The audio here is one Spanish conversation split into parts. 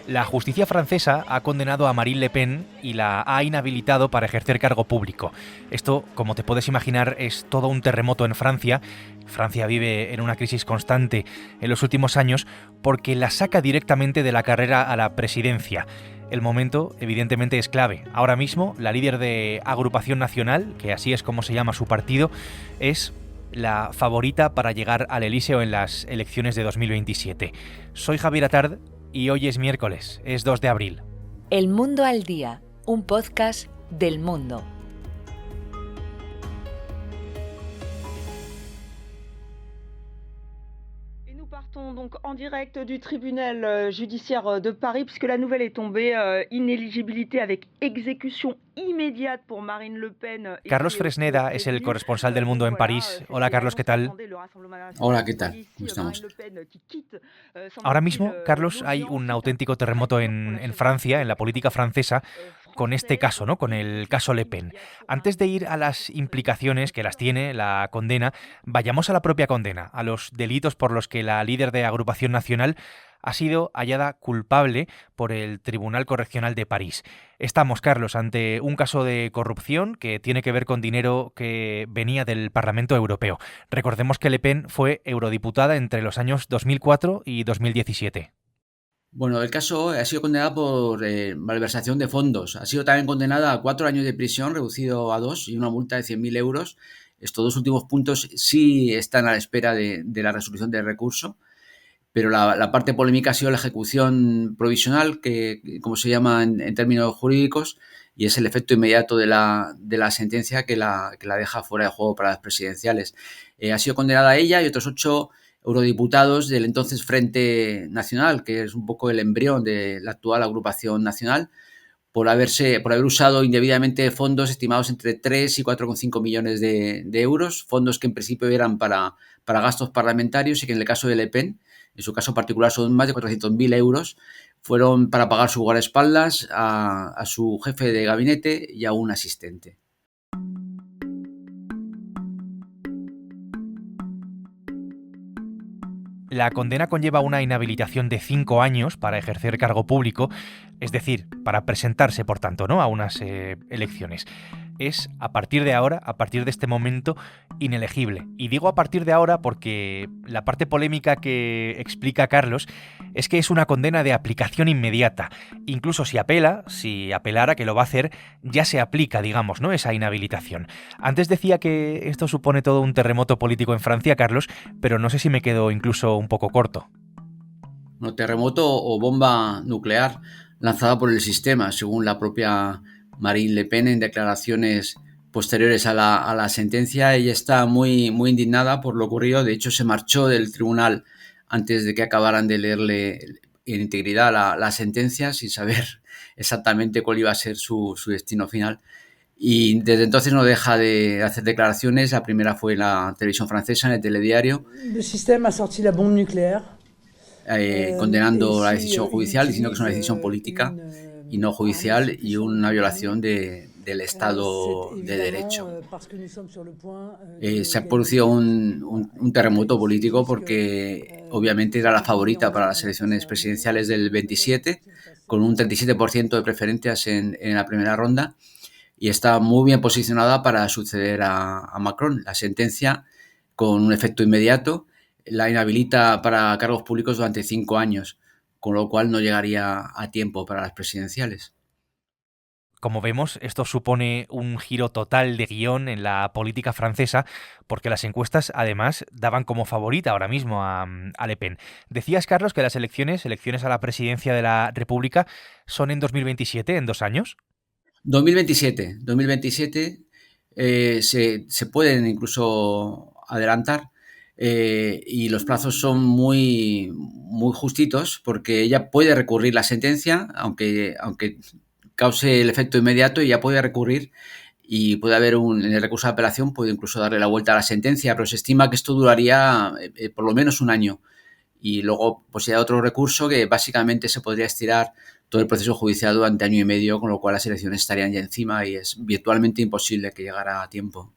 La justicia francesa ha condenado a Marine Le Pen y la ha inhabilitado para ejercer cargo público. Esto, como te puedes imaginar, es todo un terremoto en Francia. Francia vive en una crisis constante en los últimos años porque la saca directamente de la carrera a la presidencia. El momento, evidentemente, es clave. Ahora mismo, la líder de Agrupación Nacional, que así es como se llama su partido, es la favorita para llegar al Elíseo en las elecciones de 2027. Soy Javier Atard y hoy es miércoles, es 2 de abril. El Mundo al Día, un podcast del Mundo. Donc en direct du tribunal judiciaire de Paris, puisque la nouvelle est tombée, inéligibilité avec exécution immédiate pour Marine Le Pen. Carlos Fresneda es el corresponsal del Mundo en París. Hola Carlos, ¿qué tal? Hola, ¿qué tal? ¿Cómo estamos? Ahora mismo, Carlos, hay un auténtico terremoto en Francia, en la política francesa, con este caso, ¿no? Con el caso Le Pen. Antes de ir a las implicaciones que las tiene la condena, vayamos a la propia condena, a los delitos por los que la líder de Agrupación Nacional ha sido hallada culpable por el Tribunal Correccional de París. Estamos, Carlos, ante un caso de corrupción que tiene que ver con dinero que venía del Parlamento Europeo. Recordemos que Le Pen fue eurodiputada entre los años 2004 y 2017. Bueno, el caso ha sido condenada por malversación de fondos. Ha sido también condenada a 4 años de prisión, reducido a 2, y una multa de 100.000 euros. Estos dos últimos puntos sí están a la espera de la resolución del recurso, pero la parte polémica ha sido la ejecución provisional, que como se llama en términos jurídicos, y es el efecto inmediato de la sentencia que la deja fuera de juego para las presidenciales. Ha sido condenada ella y otros 8 eurodiputados del entonces Frente Nacional, que es un poco el embrión de la actual Agrupación Nacional, por haber usado indebidamente fondos estimados entre 3 y 4,5 millones de euros, fondos que en principio eran para gastos parlamentarios y que en el caso de Le Pen, en su caso particular son más de 400.000 euros, fueron para pagar su guardaespaldas, a su jefe de gabinete y a un asistente. La condena conlleva una inhabilitación de 5 años para ejercer cargo público, es decir, para presentarse, por tanto, ¿no?, a unas elecciones. Es, a partir de ahora, a partir de este momento, inelegible. Y digo a partir de ahora porque la parte polémica que explica Carlos es que es una condena de aplicación inmediata. Incluso si apelara, que lo va a hacer, ya se aplica, digamos, ¿no?, esa inhabilitación. Antes decía que esto supone todo un terremoto político en Francia, Carlos, pero no sé si me quedo incluso un poco corto. No, terremoto o bomba nuclear lanzada por el sistema, según la propia Marine Le Pen en declaraciones posteriores a la sentencia. Ella está muy, muy indignada por lo ocurrido. De hecho, se marchó del tribunal antes de que acabaran de leerle en integridad la sentencia, sin saber exactamente cuál iba a ser su destino final. Y desde entonces no deja de hacer declaraciones. La primera fue en la televisión francesa, en el telediario. El sistema ha sortido la bomba nuclear. Condenando la decisión judicial, diciendo que es una decisión política y no judicial y una violación del Estado de Derecho. Se ha producido un terremoto político porque obviamente era la favorita para las elecciones presidenciales del 27, con un 37% de preferencias en la primera ronda, y está muy bien posicionada para suceder a Macron. La sentencia, con un efecto inmediato, la inhabilita para cargos públicos durante 5 años, con lo cual no llegaría a tiempo para las presidenciales. Como vemos, esto supone un giro total de guión en la política francesa, porque las encuestas, además, daban como favorita ahora mismo a Le Pen. Decías, Carlos, que las elecciones a la presidencia de la República, son en 2027, en 2 años. 2027 se pueden incluso adelantar, y los plazos son muy, muy justitos, porque ella puede recurrir la sentencia, aunque cause el efecto inmediato, y ya puede recurrir y puede haber en el recurso de apelación puede incluso darle la vuelta a la sentencia, pero se estima que esto duraría por lo menos 1 año. Y luego pues hay otro recurso que básicamente se podría estirar todo el proceso judicial durante 1 año y medio, con lo cual las elecciones estarían ya encima y es virtualmente imposible que llegara a tiempo.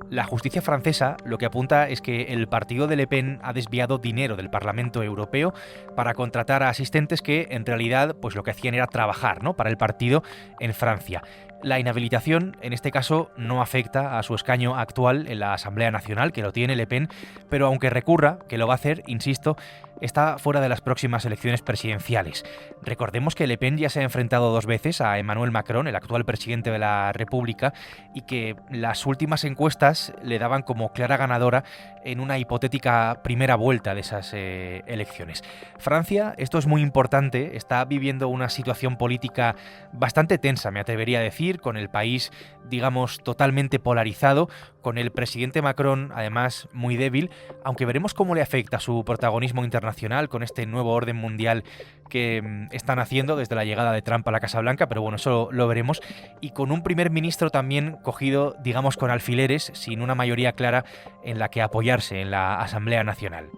La justicia francesa lo que apunta es que el partido de Le Pen ha desviado dinero del Parlamento Europeo para contratar a asistentes que en realidad pues lo que hacían era trabajar, ¿no?, para el partido en Francia. La inhabilitación, en este caso, no afecta a su escaño actual en la Asamblea Nacional, que lo tiene Le Pen, pero aunque recurra, que lo va a hacer, insisto, está fuera de las próximas elecciones presidenciales. Recordemos que Le Pen ya se ha enfrentado 2 veces a Emmanuel Macron, el actual presidente de la República, y que las últimas encuestas le daban como clara ganadora en una hipotética primera vuelta de esas elecciones. Francia, esto es muy importante, está viviendo una situación política bastante tensa, me atrevería a decir, con el país, digamos, totalmente polarizado, con el presidente Macron, además, muy débil, aunque veremos cómo le afecta su protagonismo internacional con este nuevo orden mundial que están haciendo desde la llegada de Trump a la Casa Blanca, pero bueno, eso lo veremos, y con un primer ministro también cogido, digamos, con alfileres, sin una mayoría clara en la que apoyarse en la Asamblea Nacional.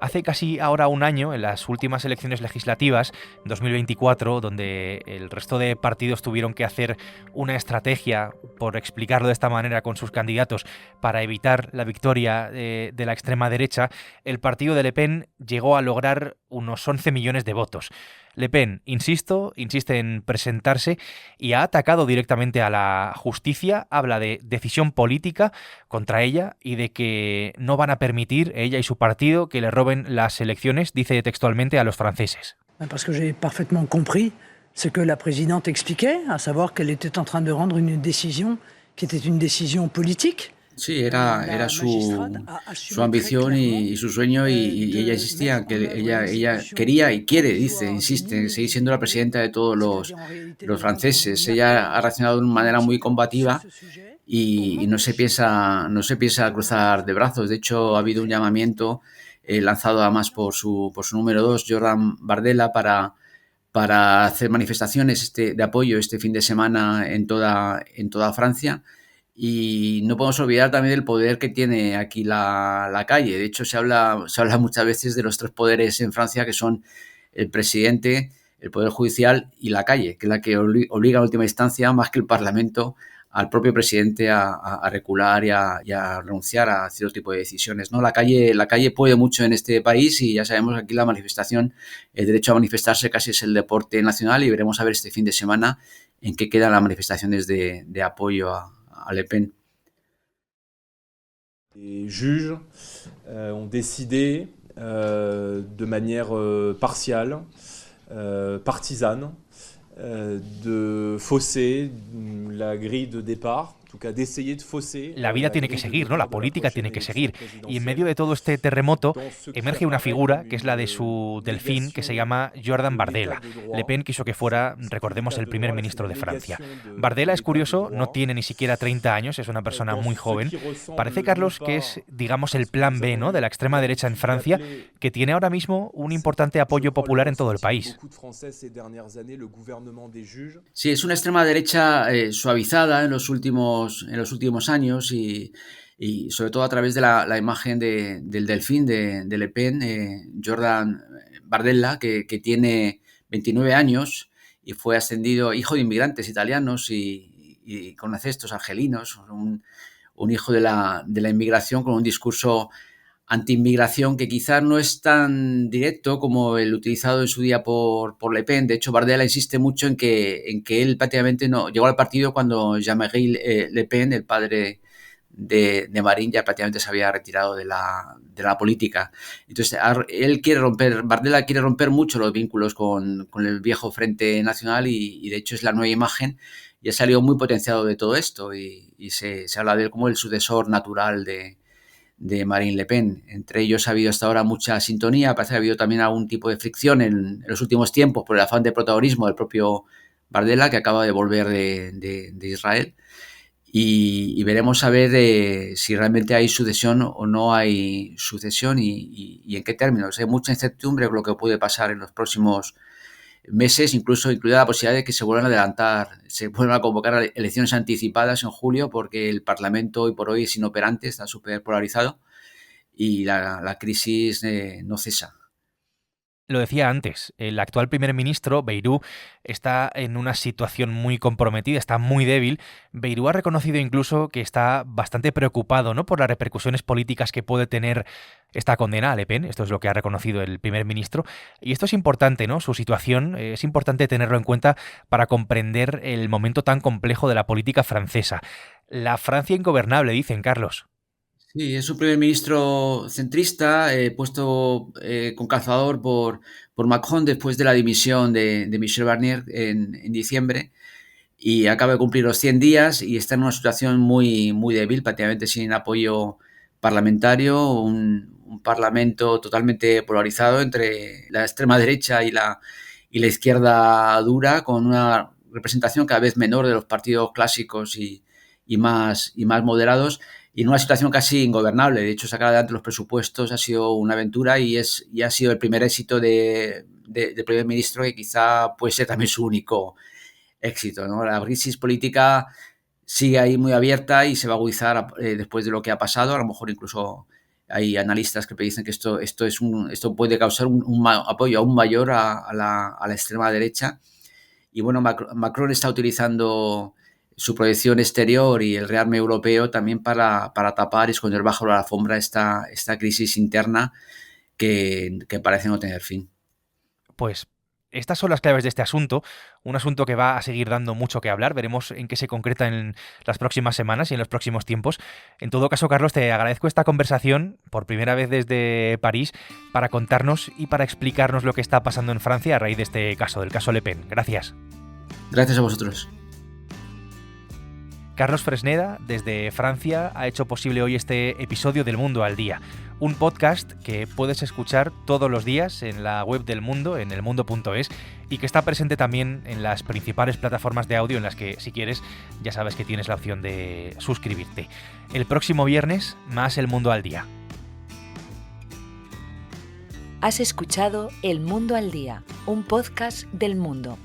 Hace casi ahora un año, en las últimas elecciones legislativas, 2024, donde el resto de partidos tuvieron que hacer una estrategia, por explicarlo de esta manera, con sus candidatos para evitar la victoria de la extrema derecha, el partido de Le Pen llegó a lograr unos 11 millones de votos. Le Pen, insiste en presentarse y ha atacado directamente a la justicia, habla de decisión política contra ella y de que no van a permitir, ella y su partido, que le roben las elecciones, dice textualmente, a los franceses. Parce que j'ai parfaitement compris ce que la présidente expliquait, à savoir qu'elle était en train de rendre une décision qui était une décision politique. Sí, era su ambición y su sueño y ella insistía que ella quería y quiere, insiste, seguir siendo la presidenta de todos los franceses. Ella ha reaccionado de una manera muy combativa y no se piensa cruzar de brazos. De hecho, ha habido un llamamiento lanzado además por su número 2, Jordan Bardella, para hacer manifestaciones de apoyo este fin de semana en toda Francia. Y no podemos olvidar también del poder que tiene aquí la calle. De hecho, se habla muchas veces de los 3 poderes en Francia, que son el presidente, el poder judicial y la calle, que es la que obliga en última instancia, más que el Parlamento, al propio presidente a recular y a renunciar a cierto tipo de decisiones, ¿no? La calle puede mucho en este país y ya sabemos que aquí la manifestación, el derecho a manifestarse casi es el deporte nacional y veremos a ver este fin de semana en qué quedan las manifestaciones de apoyo a Le Pen. Les juges ont décidé de manière partiale, partisane, de fausser la grille de départ. La vida tiene que seguir, ¿no? La política tiene que seguir. Y en medio de todo este terremoto emerge una figura que es la de su delfín, que se llama Jordan Bardella. Le Pen quiso que fuera, recordemos, el primer ministro de Francia. Bardella, es curioso, no tiene ni siquiera 30 años, es una persona muy joven. Parece, Carlos, que es, digamos, el plan B, ¿no?, de la extrema derecha en Francia, que tiene ahora mismo un importante apoyo popular en todo el país. Sí, es una extrema derecha suavizada en los últimos años y sobre todo a través de la imagen del delfín de Le Pen, Jordan Bardella, que tiene 29 años y fue ascendido, hijo de inmigrantes italianos y con ancestros argelinos, un hijo de la inmigración con un discurso anti-inmigración que quizás no es tan directo como el utilizado en su día por Le Pen. De hecho, Bardella insiste mucho en que él prácticamente no llegó al partido cuando Jean-Marie Le Pen, el padre de Marine, ya prácticamente se había retirado de la política. Entonces, Bardella quiere romper mucho los vínculos con el viejo Frente Nacional y de hecho es la nueva imagen y ha salido muy potenciado de todo esto y se habla de él como el sucesor natural de Marine Le Pen. Entre ellos ha habido hasta ahora mucha sintonía, parece que ha habido también algún tipo de fricción en los últimos tiempos por el afán de protagonismo del propio Bardella, que acaba de volver de Israel, y veremos a ver si realmente hay sucesión o no hay sucesión y en qué términos. Hay mucha incertidumbre con lo que puede pasar en los próximos meses, incluida la posibilidad de que se vuelvan a convocar elecciones anticipadas en julio, porque el Parlamento hoy por hoy es inoperante, está súper polarizado y la crisis no cesa. Lo decía antes, el actual primer ministro, Bayrou, está en una situación muy comprometida, está muy débil. Bayrou ha reconocido incluso que está bastante preocupado, ¿no?, por las repercusiones políticas que puede tener esta condena a Le Pen. Esto es lo que ha reconocido el primer ministro. Y esto es importante, ¿no? Su situación es importante tenerlo en cuenta para comprender el momento tan complejo de la política francesa. La Francia ingobernable, dicen, Carlos. Sí, es un primer ministro centrista, puesto con calzador por Macron después de la dimisión de Michel Barnier en diciembre, y acaba de cumplir los 100 días y está en una situación muy, muy débil, prácticamente sin apoyo parlamentario, un parlamento totalmente polarizado entre la extrema derecha y la izquierda dura, con una representación cada vez menor de los partidos clásicos y más moderados, y en una situación casi ingobernable. De hecho, sacar adelante los presupuestos ha sido una aventura y ha sido el primer éxito del primer ministro, que quizá puede ser también su único éxito, ¿no? La crisis política sigue ahí muy abierta y se va a agudizar después de lo que ha pasado. A lo mejor incluso hay analistas que dicen que esto puede causar un apoyo aún mayor a la extrema derecha. Y bueno, Macron está utilizando su proyección exterior y el rearme europeo también para tapar y esconder bajo la alfombra esta crisis interna que parece no tener fin. Pues estas son las claves de este asunto, un asunto que va a seguir dando mucho que hablar. Veremos en qué se concreta en las próximas semanas y en los próximos tiempos. En todo caso, Carlos, te agradezco esta conversación por primera vez desde París para contarnos y para explicarnos lo que está pasando en Francia a raíz de este caso, del caso Le Pen. Gracias. Gracias a vosotros. Carlos Fresneda, desde Francia, ha hecho posible hoy este episodio del Mundo al Día, un podcast que puedes escuchar todos los días en la web del Mundo, en elmundo.es, y que está presente también en las principales plataformas de audio en las que, si quieres, ya sabes que tienes la opción de suscribirte. El próximo viernes, más El Mundo al Día. Has escuchado El Mundo al Día, un podcast del Mundo.